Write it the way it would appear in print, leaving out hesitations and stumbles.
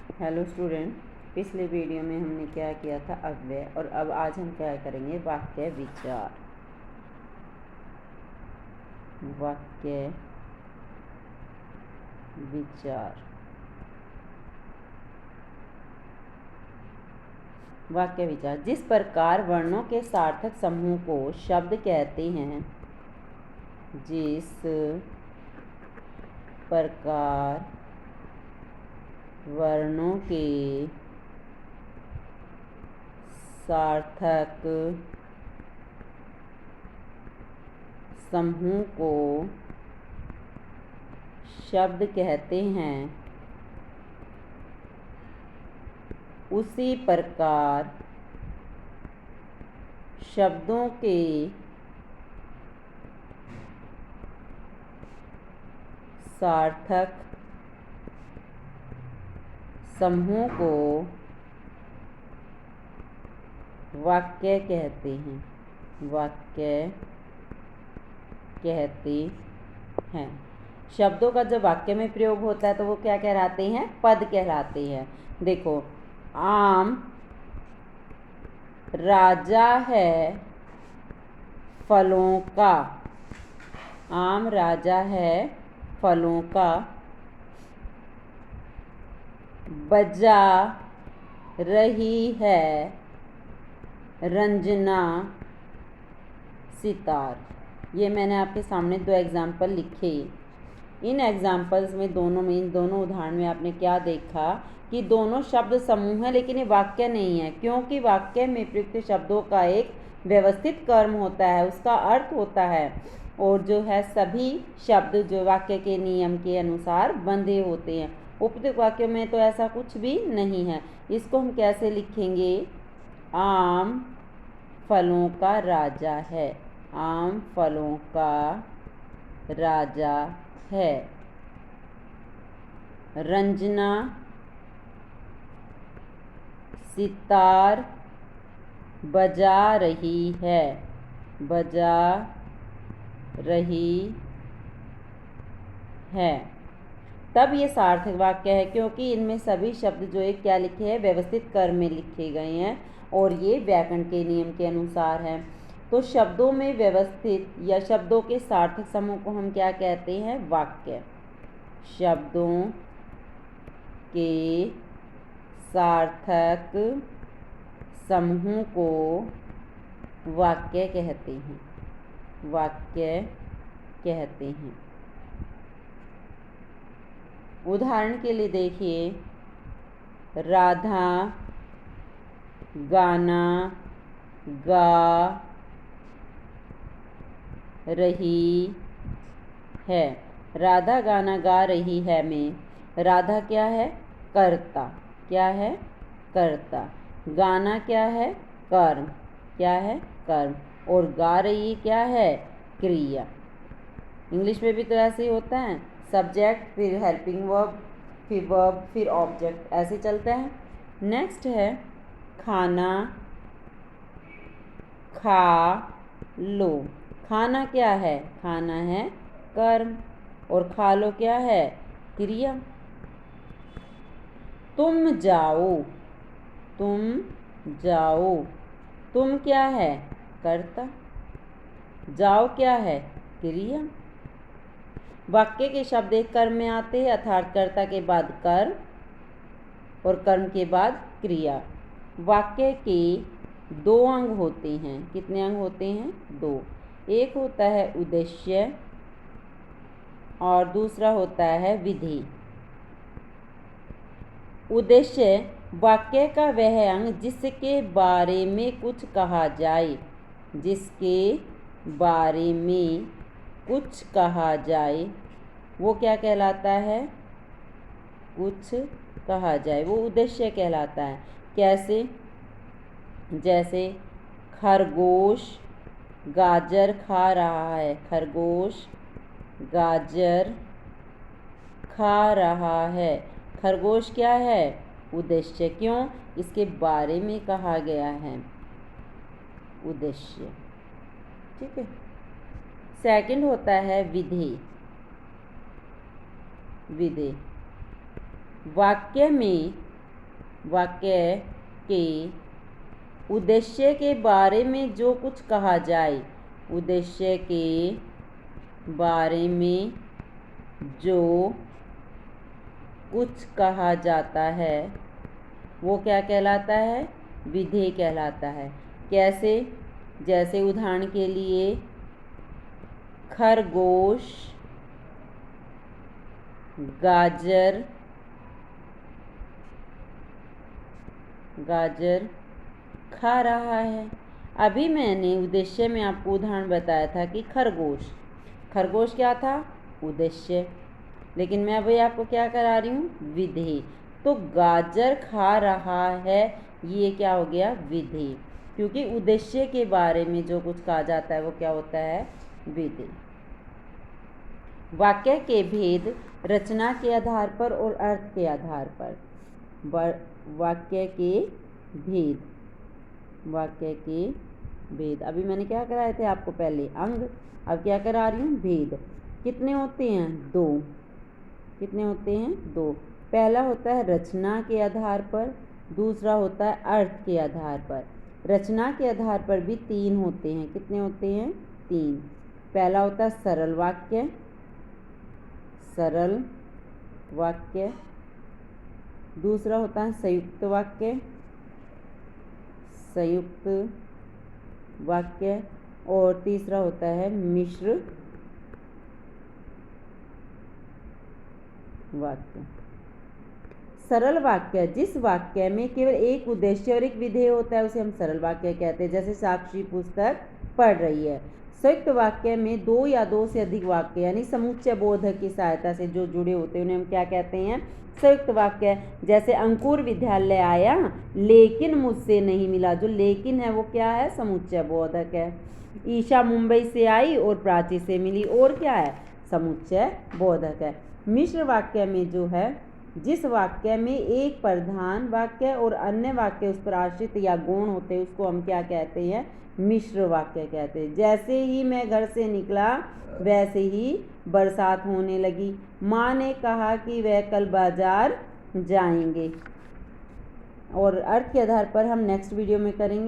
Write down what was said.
Hello student, पिछले video में हमने क्या किया था अव्यय, और अब आज हम क्या करेंगे वाक्य विचार। वाक्य विचार। वाक्य विचार। जिस प्रकार वर्णों के सार्थक समूह को शब्द कहते हैं, जिस प्रकार वर्णों के सार्थक समूह को शब्द कहते हैं, उसी प्रकार शब्दों के सार्थक समूह को वाक्य कहते हैं। वाक्य कहते हैं। शब्दों का जब वाक्य में प्रयोग होता है तो वो क्या कहलाते हैं? पद कहलाते हैं। देखो, आम राजा है फलों का। आम राजा है फलों का। बजा रही है रंजना सितार। ये मैंने आपके सामने 2 एग्जाम्पल लिखे। इन एग्जाम्पल्स में इन दोनों उदाहरण में आपने क्या देखा कि दोनों शब्द समूह हैं, लेकिन ये वाक्य नहीं है, क्योंकि वाक्य में प्रयुक्त शब्दों का एक व्यवस्थित कर्म होता है, उसका अर्थ होता है, और जो है सभी शब्द जो वाक्य के नियम के अनुसार बंधे होते हैं। उपयुक्त वाक्य में तो ऐसा कुछ भी नहीं है। इसको हम कैसे लिखेंगे? आम फलों का राजा है। आम फलों का राजा है। रंजना सितार बजा रही है। बजा रही है। तब ये सार्थक वाक्य है, क्योंकि इनमें सभी शब्द जो एक क्या लिखे हैं? व्यवस्थित क्रम में लिखे गए हैं, और ये व्याकरण के नियम के अनुसार है। तो शब्दों में व्यवस्थित या शब्दों के सार्थक समूह को हम क्या कहते हैं? वाक्य। शब्दों के सार्थक समूह को वाक्य कहते हैं। वाक्य कहते हैं। उदाहरण के लिए देखिए, राधा गाना गा रही है। राधा गाना गा रही है में राधा क्या है? कर्ता। क्या है? कर्ता। गाना क्या है? कर्म। क्या है? कर्म। और गा रही क्या है? क्रिया। इंग्लिश में भी तो ऐसे ही होता है, सब्जेक्ट फिर हेल्पिंग वर्ब फिर ऑब्जेक्ट, ऐसे चलता है। नेक्स्ट है खाना खा लो। खाना क्या है? खाना है कर्म, और खा लो क्या है? क्रिया। तुम जाओ। तुम जाओ। तुम क्या है? कर्ता। जाओ क्या है? क्रिया। वाक्य के शब्द एक कर्म में आते हैं, अर्थात कर्ता के बाद कर्म और कर्म के बाद क्रिया। वाक्य के 2 अंग होते हैं। कितने अंग होते हैं? 2। एक होता है उद्देश्य और दूसरा होता है विधि। उद्देश्य वाक्य का वह अंग जिसके बारे में कुछ कहा जाए। जिसके बारे में कुछ कहा जाए वो क्या कहलाता है? कुछ कहा जाए वो उद्देश्य कहलाता है। कैसे? जैसे खरगोश गाजर खा रहा है। खरगोश गाजर खा रहा है। खरगोश क्या है? उद्देश्य। क्यों? इसके बारे में कहा गया है। उद्देश्य। ठीक है। सेकंड होता है विधि। विधि वाक्य में वाक्य के उद्देश्य के बारे में जो कुछ कहा जाए, उद्देश्य के बारे में जो कुछ कहा जाता है वो क्या कहलाता है? विधेय कहलाता है। कैसे? जैसे उदाहरण के लिए खरगोश गाजर खा रहा है। अभी मैंने उद्देश्य में आपको उदाहरण बताया था कि खरगोश क्या था? उद्देश्य। लेकिन मैं अभी आपको क्या करा रही हूँ? विधेय। तो गाजर खा रहा है, ये क्या हो गया? विधेय। क्योंकि उद्देश्य के बारे में जो कुछ कहा जाता है वो क्या होता है? विधेय। वाक्य के भेद रचना के आधार पर और अर्थ के आधार पर। वाक्य के भेद अभी मैंने क्या कराए थे आपको? पहले अंग, अब क्या करा रही हूँ? भेद। कितने होते हैं? 2। कितने होते हैं? 2। पहला होता है रचना के आधार पर, दूसरा होता है अर्थ के आधार पर। रचना के आधार पर भी 3 होते हैं। कितने होते हैं? 3। पहला होता है सरल वाक्य, दूसरा होता है संयुक्त वाक्य, और तीसरा होता है मिश्र वाक्य। सरल वाक्य, जिस वाक्य में केवल एक उद्देश्य और एक विधेय होता है उसे हम सरल वाक्य कहते हैं। जैसे साक्षी पुस्तक पढ़ रही है। संयुक्त वाक्य में 2 या 2 से अधिक वाक्य यानी समुच्चय बोधक की सहायता से जो जुड़े होते हैं उन्हें हम क्या कहते हैं? संयुक्त वाक्य। जैसे अंकुर विद्यालय आया लेकिन मुझसे नहीं मिला। जो लेकिन है वो क्या है? समुच्चय बोधक है। ईशा मुंबई से आई और प्राची से मिली, और क्या है? समुच्चय बोधक है। मिश्र वाक्य में जो है, जिस वाक्य में एक प्रधान वाक्य और अन्य वाक्य उस पर आश्रित या गौण होते हैं उसको हम क्या कहते हैं? मिश्र वाक्य कहते हैं। जैसे ही मैं घर से निकला वैसे ही बरसात होने लगी। माँ ने कहा कि वह कल बाजार जाएंगे। और अर्थ के आधार पर हम नेक्स्ट वीडियो में करेंगे।